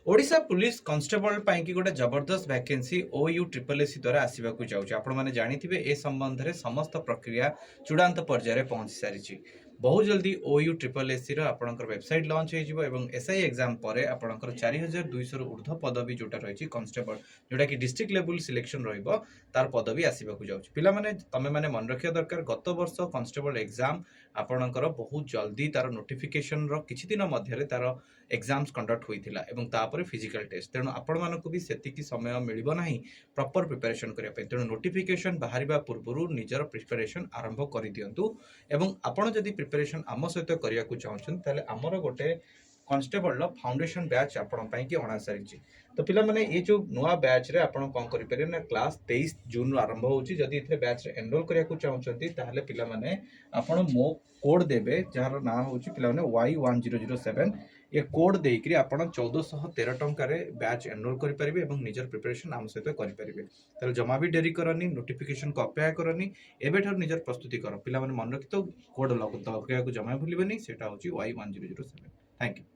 Odisha police constable ପାଇଁ କି ଗୋଟେ जबरदस्त वैकेंसी OU SSS द्वारा आसीबाकू जाउची आपण माने जानिथिबे ए संबंध रे समस्त प्रक्रिया चूड़ांत पर्याय रे पहुंची सारिची। बहुत जल्दी OU SSS रो आपणकर वेबसाइट लॉन्च हे जिवो एवं SI एग्जाम परे आपणकर 4200 रु ऊर्ध्व पदवी जोटा रहिची कांस्टेबल जोटा कि डिस्ट्रिक्ट लेवल सिलेक्शन रहिबो तार पदवी आसीबाकू जाउची। पिला माने तमे माने मन रखिया दरकार गत वर्ष कांस्टेबल एग्जाम आपणकर बहुत जल्दी तार नोटिफिकेशन रो किछि दिन मध्य रे तार एग्जाम्स कंडक्ट होइथिला एवं तापर फिजिकल टेस्ट तेणु आपण मानक भी सेतिकी समय मिलिबो नाही प्रॉपर प्रिपरेशन करिया पे तेणु नोटिफिकेशन बाहरिबा पूर्वरु निजर प्रिपरेशन आरंभ करि दियंतु एवं आपण जदि प्रिपरेशन आम सहित करिया को चाहछन ताले हमर गोटे कांस्टेबल लो फाउंडेशन बैच आपण पई कि अणा सारिची। तो पिला माने ए जो नुवा बैच रे आपण कोन करि परिबे ना क्लास 23 जून आरंभ होची जदि इथे बैच रे एनरोल करिया को चाहछंती ताले पिला माने आपण मो कोड देबे जार नाम होची पिला माने Y1007 ये कोड देकरी आपण 1413 टंका रे बैच एनरोल करि परिबे एवं निजर प्रिपरेशन आम सहित करि परिबे। ताले जमा भी डेरी करनी नोटिफिकेशन को अपेक्षा करनी एबेठर निजर प्रस्तुति कर पिला माने मन रखितो कोड लगत को जमा भूलिबेनी सेटा होची Y1007। Thank you.